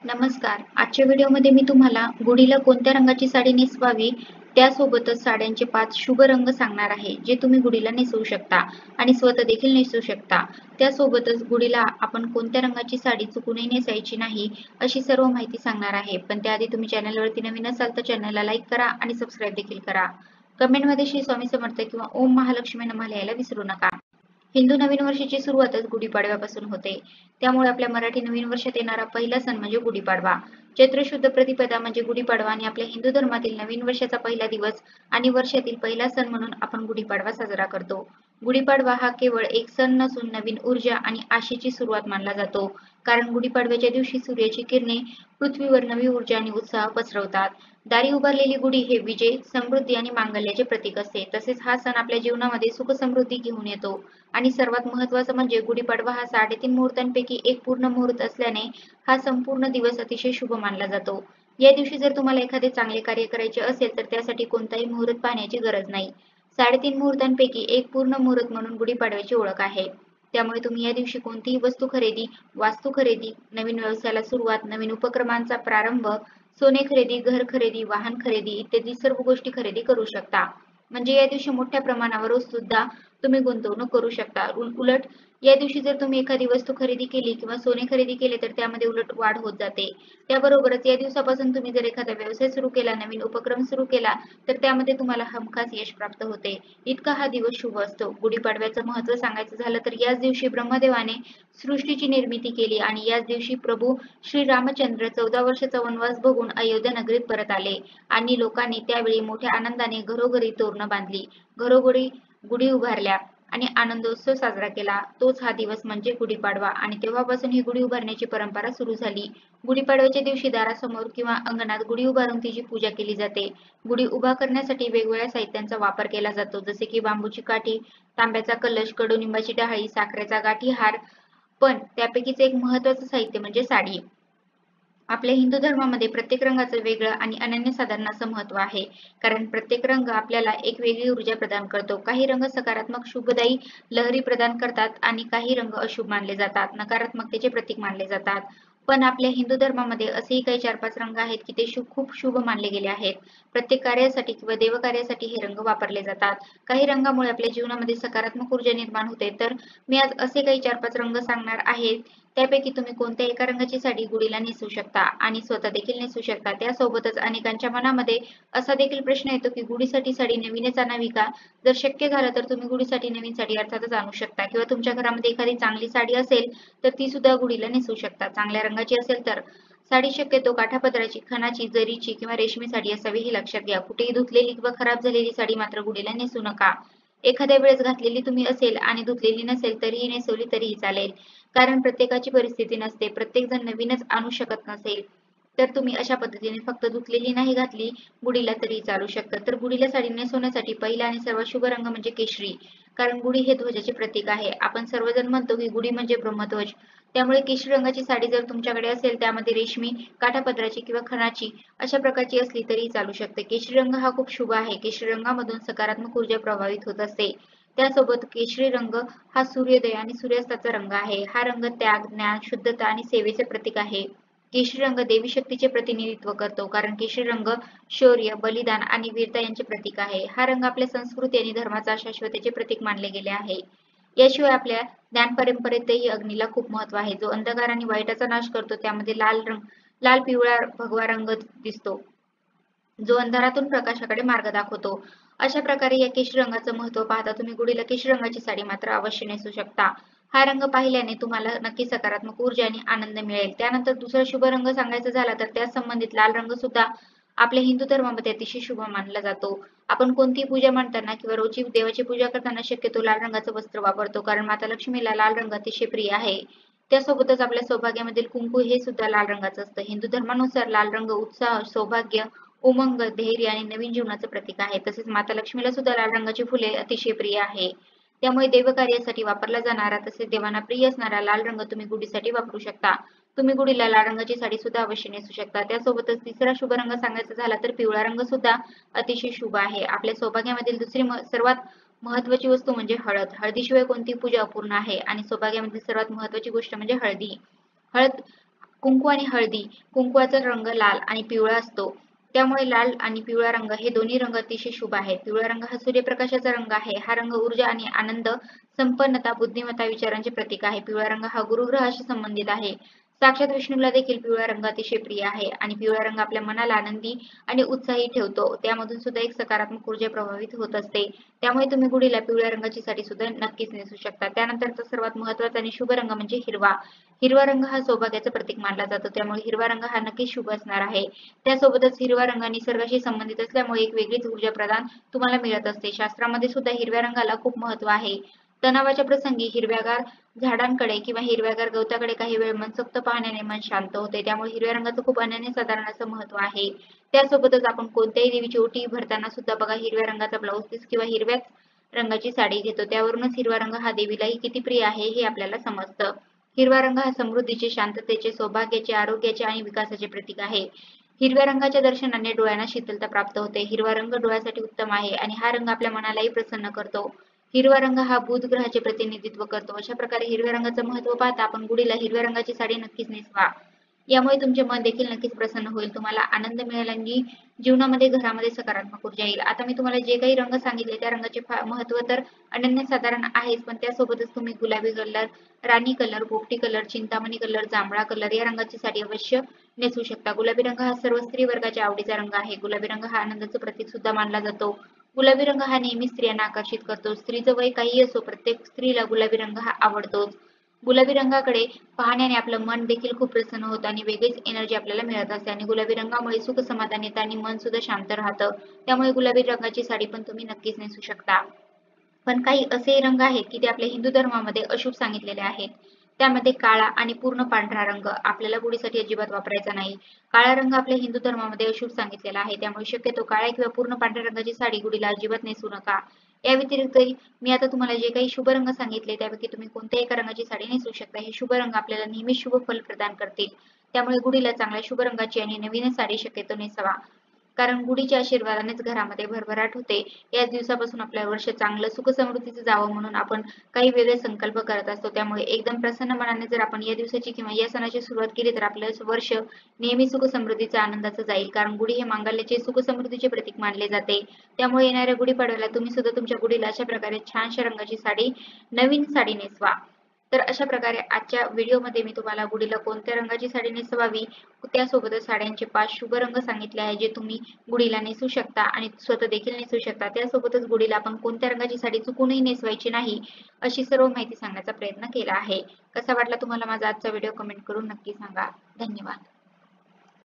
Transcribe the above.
नमस्कार. आजच्या व्हिडिओमध्ये मी तुम्हाला गुढीला कोणत्या रंगाची साडी नेसवावी, त्यासोबतच साड्यांचे 5 शुभ रंग सांगणार आहे, जे तुम्ही गुढीला नेसवू शकता आणि स्वतः देखील नेसवू शकता. त्यासोबतच गुढीला आपण कोणत्या रंगाची साडी चुकूनही नेसायची नाही, अशी सर्व माहिती सांगणार आहे. पण त्याआधी तुम्ही चॅनलवरती नवीन असाल तर चॅनलला लाईक करा आणि सबस्क्राईब देखील करा. कमेंटमध्ये श्री स्वामी समर्थ किंवा ओम महालक्ष्मी नमः लिहायला विसरू नका. हिंदू नवीन वर्षाची सुरुवातच गुढीपाडव्यापासून होते. त्यामुळे आपल्या मराठी नवीन वर्षात येणारा पहिला सण म्हणजे गुढीपाडवा. चैत्र शुद्ध प्रतिपदा म्हणजे गुढीपाडवा आणि आपल्या हिंदू धर्मातील नवीन वर्षाचा पहिला दिवस आणि वर्षातील पहिला सण म्हणून आपण गुढीपाडवा साजरा करतो. गुढीपाडवा हा केवळ एक सण नसून नवीन ऊर्जा आणि आशेची सुरुवात मानला जातो. कारण गुढीपाडव्याच्या दिवशी सूर्याची किरणे पृथ्वीवर नवी ऊर्जा आणि उत्साह पसरवतात. दारी उभारलेली गुढी हे विजय, समृद्धी आणि मांगल्याचे प्रतीक असते. तसेच हा सण आपल्या जीवनामध्ये सुख समृद्धी घेऊन येतो. आणि सर्वात महत्त्वाचं म्हणजे गुढीपाडवा हा 3.5 मुहूर्तांपैकी एक पूर्ण मुहूर्त असल्याने हा संपूर्ण दिवस अतिशय शुभ मानला जातो. या दिवशी जर तुम्हाला एखादे चांगले कार्य करायचे असेल तर त्यासाठी कोणताही मुहूर्त पाहण्याची गरज नाही. 3.5 मुहूर्तांपैकी एक पूर्ण मुहूर्त म्हणून गुढीपाडव्याची ओळख आहे. त्यामुळे तुम्ही या दिवशी कोणतीही वस्तू खरेदी, वास्तू खरेदी, नवीन व्यवसायाला सुरुवात, नवीन उपक्रमांचा प्रारंभ, सोने खरेदी, घर खरेदी, वाहन खरेदी इत्यादी सर्व गोष्टी खरेदी करू शकता. म्हणजे या दिवशी मोठ्या प्रमाणावर सुद्धा तुम्ही गुंतवणूक करू शकता. उलट या दिवशी जर तुम्ही एखादी वस्तू खरेदी केली किंवा सोने खरेदी केले तर त्यामध्ये उलट वाढ होत जाते. त्याबरोबरच या दिवसापासून तुम्ही जर एखादा व्यवसाय सुरू केला, नवीन उपक्रम सुरू केला तर त्यामध्ये तुम्हाला हमखास यश प्राप्त होते. इतका हा दिवस शुभ असतो. गुढीपाडव्याचं महत्त्व सांगायचं झालं तर याच दिवशी ब्रह्मदेवाने सृष्टीची निर्मिती केली आणि याच दिवशी प्रभू श्री रामचंद्र 14 वर्षाचा वनवास भोगून अयोध्या नगरीत परत आले आणि लोकांनी त्यावेळी मोठ्या आनंदाने घरोघरी तोरणं बांधली, घरोघरी गुढी उभारल्या आणि आनंदोत्सव साजरा केला. तोच हा दिवस म्हणजे गुढीपाडवा आणि तेव्हापासून ही गुढी उभारण्याची परंपरा सुरू झाली. गुढीपाडव्याच्या दिवशी दारासमोर किंवा अंगणात गुढी उभारून तिची पूजा केली जाते. गुढी उभा करण्यासाठी वेगवेगळ्या साहित्यांचा वापर केला जातो, जसे की बांबूची काठी, तांब्याचा कलश, कडुनिंबाची डहाळी, साखरेचा गाठी हार. पण त्यापैकीच एक महत्त्वाचं साहित्य म्हणजे साडी. आपल्या हिंदू धर्मामध्ये प्रत्येक रंगाचं वेगळं आणि अनन्यसाधारण असं महत्त्व आहे. कारण प्रत्येक रंग आपल्याला एक वेगळी ऊर्जा प्रदान करतो. काही रंग सकारात्मक, शुभदायी लहरी प्रदान करतात आणि काही रंग अशुभ मानले जातात, नकारात्मकतेचे प्रतीक मानले जातात. पण आपल्या हिंदू धर्मामध्ये असेही काही 4-5 रंग आहेत की ते खूप शुभ मानले गेले आहेत. प्रत्येक कार्यासाठी किंवा देवकार्यासाठी हे रंग वापरले जातात. काही रंगामुळे आपल्या जीवनामध्ये सकारात्मक ऊर्जा निर्माण होते. तर मी आज असे काही 4-5 रंग सांगणार आहे. त्यापैकी तुम्ही कोणत्या एका रंगाची साडी गुढीला नेसवू शकता आणि स्वतः देखील नेसवू शकता. त्यासोबतच अनेकांच्या मनामध्ये असा देखील प्रश्न येतो की गुढीसाठी साडी नवीनच आणावी का? जर शक्य झालं तर तुम्ही गुढीसाठी नवीन साडी अर्थातच आणू शकता किंवा तुमच्या घरामध्ये एखादी चांगली साडी असेल तर ती सुद्धा गुढीला नेसवू शकता. चांगल्या रंगाची असेल तर. साडी शक्यतो काठापदराची, खणाची, जरीची किंवा रेशमी साडी असावी हे लक्षात घ्या. कुठेही धुतलेली किंवा खराब झालेली साडी मात्र गुढीला नेसवू नका. एखाद्या वेळेस घातलेली तुम्ही असेल आणि धुतलेली नसेल तरीही नेसवली तरीही चालेल. कारण प्रत्येकाची परिस्थिती नसते. प्रत्येक जण नवीनच आणू शकत नसेल. तर तुम्ही अशा पद्धतीने फक्त धुतलेली नाही घातली गुढीला तरी चालू शकतं. तर गुढीला साडी नेसवण्यासाठी पहिला आणि सर्वात शुभ रंग म्हणजे केशरी. कारण गुढी हे ध्वजाचे प्रतीक आहे. आपण सर्वजण म्हणतो की गुढी म्हणजे ब्रह्मध्वज. त्यामुळे केशरी रंगाची साडी जर तुमच्याकडे असेल त्यामध्ये रेशमी, काठापदराची किंवा खणाची अशा प्रकारची असली तरीही चालू शकते. केशरी रंग हा खूप शुभ आहे. केशरी रंगामधून सकारात्मक ऊर्जा प्रवाहित होत असते. त्यासोबत केशरी रंग हा सूर्योदय आणि सूर्यास्ताचा रंग आहे. हा रंग त्याग, ज्ञान, शुद्धता आणि सेवेचे प्रतीक आहे. केशरी रंग देवी शक्तीचे प्रतिनिधित्व करतो. कारण केशरी रंग शौर्य, बलिदान आणि वीरता यांचे प्रतीक आहे. हा रंग आपल्या संस्कृती आणि धर्माचा शाश्वतेचे प्रतीक मानले गेले आहे. याशिवाय आपल्या ज्ञान परंपरेतही अग्नीला खूप महत्त्व आहे. जो अंधकार आणि वाईटाचा नाश करतो त्यामध्ये लाल पिवळा भगवा रंग दिसतो, जो अंधारातून प्रकाशाकडे मार्ग दाखवतो. अशा प्रकारे या केशरी रंगाचं महत्त्व पाहता तुम्ही गुढीला केशरी रंगाची साडी मात्र अवश्य नेसू शकता. हा रंग पाहिल्याने तुम्हाला नक्की सकारात्मक ऊर्जा आणि आनंद मिळेल. त्यानंतर दुसरा शुभ रंग सांगायचा झाला तर त्या संबंधित लाल रंग सुद्धा आपल्या हिंदू धर्मामध्ये अतिशय शुभ मानला जातो. आपण कोणतीही पूजा मांडताना किंवा रोजची देवाची पूजा करताना शक्यतो लाल रंगाचं वस्त्र वापरतो. कारण माता लक्ष्मीला लाल रंग अतिशय प्रिय आहे. त्यासोबतच आपल्या सौभाग्यामधील कुंकू हे सुद्धा लाल रंगाचं असतं. हिंदू धर्मानुसार लाल रंग उत्साह, सौभाग्य, उमंग, धैर्य आणि नवीन जीवनाचं प्रतीक आहे. तसेच माता लक्ष्मीला सुद्धा लाल रंगाची फुले अतिशय प्रिय आहे. त्यामुळे देवकार्यासाठी वापरला जाणारा तसेच देवांना प्रिय असणारा लाल रंग तुम्ही गुढीसाठी वापरू शकता. तुम्ही गुढीला लाल रंगाची साडी सुद्धा अवश्य नेसू शकता. त्यासोबतच तिसरा शुभ रंग सांगायचा झाला तर पिवळा रंग सुद्धा अतिशय शुभ आहे. आपल्या सौभाग्यामधील दुसरी सर्वात महत्त्वाची वस्तू म्हणजे हळद. हळदीशिवाय कोणती पूजा अपूर्ण आहे आणि सौभाग्यामधील सर्वात महत्त्वाची गोष्ट म्हणजे हळदी. हळद कुंकू आणि हळदी. कुंकवाचा रंग लाल आणि पिवळा असतो. त्यामुळे लाल आणि पिवळा रंग हे दोन्ही रंग अतिशय शुभ आहेत. पिवळा रंग हा सूर्यप्रकाशाचा रंग आहे. हा रंग ऊर्जा आणि आनंद, संपन्नता, बुद्धिमत्ता, विचारांचे प्रतीक आहे. पिवळा रंग हा गुरुग्रहाशी संबंधित आहे. साक्षात विष्णूला देखील पिवळा रंग अतिशय प्रिय आहे आणि पिवळा रंग आपल्या मनाला आनंदी आणि उत्साही ठेवतो. त्यामधून सुद्धा एक सकारात्मक ऊर्जा प्रभावित होत असते. त्यामुळे तुम्ही गुढीला पिवळ्या रंगाची साडी सुद्धा नक्कीच नेसू शकता. त्यानंतरचा सर्वात महत्त्वाचा आणि शुभ रंग म्हणजे हिरवा. हिरवा रंग हा सौभाग्याचं प्रतीक मानला जातो. त्यामुळे हिरवा रंग हा नक्कीच शुभ असणार आहे. त्यासोबतच हिरवा रंग निसर्गाशी संबंधित असल्यामुळे एक वेगळीच ऊर्जा प्रदान तुम्हाला मिळत असते. शास्त्रामध्ये सुद्धा हिरव्या रंगाला खूप महत्त्व आहे. तणावाच्या प्रसंगी हिरव्यागार झाडांकडे किंवा हिरव्यागार गवताकडे काही वेळ मनसोक्त पाहण्याने मन शांत होते. त्यामुळे हिरव्या रंगाचं खूप अनन्यसाधारण असं महत्त्व आहे. त्यासोबतच आपण कोणत्याही देवीची ओटी भरताना सुद्धा बघा हिरव्या रंगाचा ब्लाऊज पीस किंवा हिरव्याच रंगाची साडी घेतो. त्यावरूनच हिरवा रंग हा देवीलाही किती प्रिय आहे हे आपल्याला समजतं. हिरवा रंग हा समृद्धीचे, शांततेचे, सौभाग्याचे, आरोग्याचे आणि विकासाचे प्रतीक आहे. हिरव्या रंगाच्या दर्शनाने डोळ्यांना शीतलता प्राप्त होते. हिरवा रंग डोळ्यासाठी उत्तम आहे आणि हा रंग आपल्या मनालाही प्रसन्न करतो. हिरवा रंग हा बुध ग्रहाचे प्रतिनिधित्व करतो. अशा प्रकारे हिरव्या रंगाचं महत्त्व पाहता आपण गुढीला हिरव्या रंगाची साडी नक्कीच नेसवा. यामुळे तुमचे मन देखील नक्कीच प्रसन्न होईल. तुम्हाला आनंद मिळेल आणि जीवनामध्ये, घरामध्ये सकारात्मक ऊर्जा येईल. आता मी तुम्हाला जे काही रंग सांगितले त्या रंगाचे महत्त्व तर अनन्यसाधारण आहेच, पण त्यासोबतच तुम्ही गुलाबी कलर, राणी कलर, पोपटी कलर, चिंतामणी कलर, जांभळा कलर या रंगाची साडी अवश्य नेसू शकता. गुलाबी रंग हा सर्व स्त्री वर्गाच्या आवडीचा रंग आहे. गुलाबी रंग हा आनंदाचं प्रतीक सुद्धा मानला जातो. गुलाबी रंग हा नेहमी स्त्रियांना आकर्षित करतो. स्त्रीचं वय काहीही असो, प्रत्येक स्त्रीला गुलाबी रंग हा आवडतोच. गुलाबी रंगाकडे पाहण्याने आपलं मन देखील खूप प्रसन्न होतं आणि वेगळीच एनर्जी आपल्याला मिळत असते आणि गुलाबी रंगामुळे सुख समाधान येतं आणि मन सुद्धा शांत राहतं. त्यामुळे गुलाबी रंगाची साडी पण तुम्ही नक्कीच नेसू शकता. पण काही असे रंग आहेत की ते आपल्या हिंदू धर्मामध्ये अशुभ सांगितलेले आहेत. त्यामध्ये काळा आणि पूर्ण पांढरा रंग आपल्याला गुढीसाठी अजिबात वापरायचा नाही. काळा रंग आपल्या हिंदू धर्मामध्ये अशुभ सांगितलेला आहे. त्यामुळे शक्यतो काळ्या किंवा पूर्ण पांढऱ्या रंगाची साडी गुढीला अजिबात नेसू नका. या व्यतिरिक्त मी आता तुम्हाला जे काही शुभ रंग सांगितले त्यापैकी तुम्ही कोणत्याही एका रंगाची साडी नेसू शकता. हे शुभ रंग आपल्याला नेहमी शुभ फल प्रदान करतील. त्यामुळे गुढीला चांगल्या शुभ रंगाची आणि नवीन साडी शक्यतो नेसावा. कारण गुढीच्या आशीर्वादानेच घरामध्ये भरभराट होते. याच दिवसापासून आपलं वर्ष चांगलं सुख समृद्धीचं जावं म्हणून आपण काही वेगळे संकल्प करत असतो. त्यामुळे एकदम प्रसन्न मनाने जर आपण या दिवसाची किंवा या सणाची सुरुवात केली तर आपलं वर्ष नेहमी सुख समृद्धीचं आनंदाचं जाईल. कारण गुढी हे मांगल्याचे सुख समृद्धीचे प्रतीक मानले जाते. त्यामुळे येणाऱ्या गुढीपाडव्याला तुम्ही सुद्धा तुमच्या गुढीला अशा प्रकारे छानशा रंगाची साडी, नवीन साडी नेसवा. तर अशा प्रकारे आजच्या व्हिडिओमध्ये मी तुम्हाला गुढीला कोणत्या रंगाची साडी नेसवावी, त्यासोबतच साड्यांचे 5 शुभ रंग सांगितले आहे जे तुम्ही गुढीला नेसू शकता आणि स्वतः देखील नेसू शकता. त्यासोबतच गुढीला आपण कोणत्या रंगाची साडी चुकूनही नेसवायची नाही, अशी सर्व माहिती सांगण्याचा प्रयत्न केला आहे. कसा वाटला तुम्हाला माझा आजचा व्हिडिओ कमेंट करून नक्की सांगा. धन्यवाद.